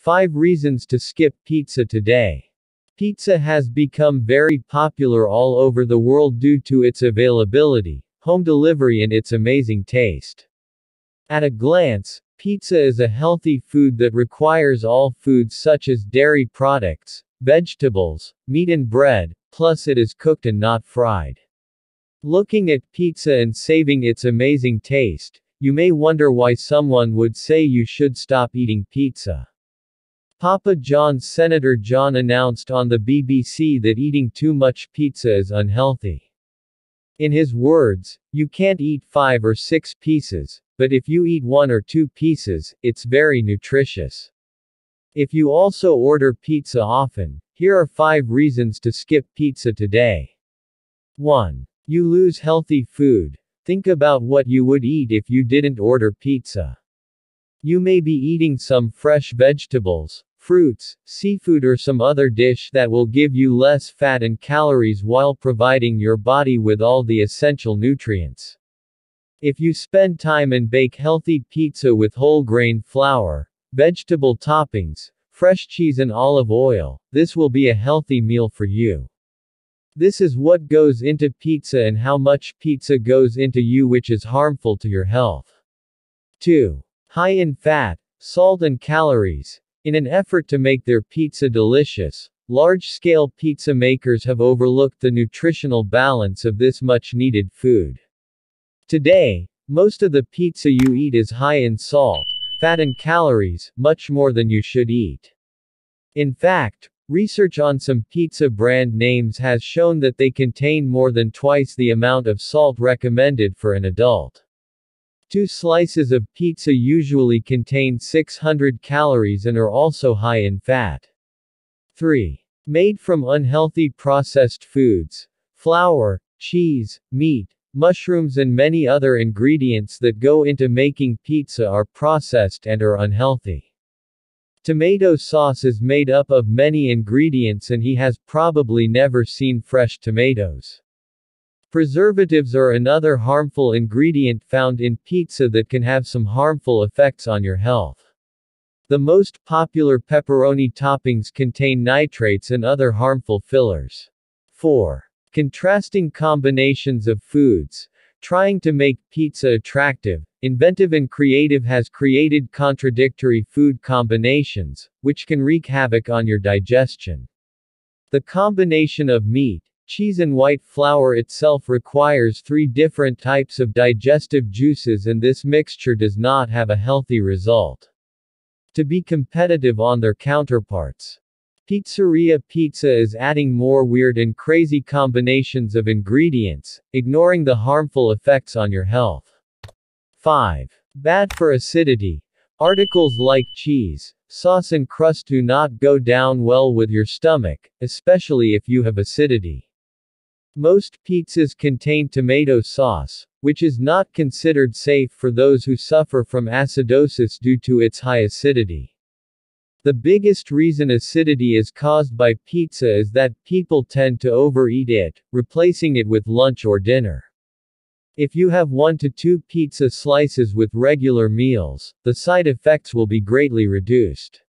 5 reasons to skip pizza today. Pizza has become very popular all over the world due to its availability, home delivery, and its amazing taste. At a glance, pizza is a healthy food that requires all foods such as dairy products, vegetables, meat and bread, plus it is cooked and not fried. Looking at pizza and saving its amazing taste, you may wonder why someone would say you should stop eating pizza. Papa John's Senator John announced on the BBC that eating too much pizza is unhealthy. In his words, you can't eat 5 or 6 pieces, but if you eat 1 or 2 pieces, it's very nutritious. If you also order pizza often, here are 5 reasons to skip pizza today. 1. You lose healthy food. Think about what you would eat if you didn't order pizza. You may be eating some fresh vegetables, fruits, seafood, or some other dish that will give you less fat and calories while providing your body with all the essential nutrients. If you spend time and bake healthy pizza with whole grain flour, vegetable toppings, fresh cheese and olive oil, this will be a healthy meal for you. This is what goes into pizza and how much pizza goes into you, which is harmful to your health. 2. High in fat, salt and calories. In an effort to make their pizza delicious, large-scale pizza makers have overlooked the nutritional balance of this much-needed food. Today, most of the pizza you eat is high in salt, fat and calories, much more than you should eat. In fact, research on some pizza brand names has shown that they contain more than twice the amount of salt recommended for an adult. 2 slices of pizza usually contain 600 calories and are also high in fat. 3. Made from unhealthy processed foods. Flour, cheese, meat, mushrooms and many other ingredients that go into making pizza are processed and are unhealthy. Tomato sauce is made up of many ingredients and he has probably never seen fresh tomatoes. Preservatives are another harmful ingredient found in pizza that can have some harmful effects on your health. The most popular pepperoni toppings contain nitrates and other harmful fillers. 4. Contrasting combinations of foods. Trying to make pizza attractive, inventive and creative has created contradictory food combinations, which can wreak havoc on your digestion. The combination of meat, cheese and white flour itself requires 3 different types of digestive juices, and this mixture does not have a healthy result. To be competitive on their counterparts, Pizzeria Pizza is adding more weird and crazy combinations of ingredients, ignoring the harmful effects on your health. 5. Bad for acidity. Articles like cheese, sauce and crust do not go down well with your stomach, especially if you have acidity. Most pizzas contain tomato sauce, which is not considered safe for those who suffer from acidosis due to its high acidity. The biggest reason acidity is caused by pizza is that people tend to overeat it, replacing it with lunch or dinner. If you have 1 to 2 pizza slices with regular meals, the side effects will be greatly reduced.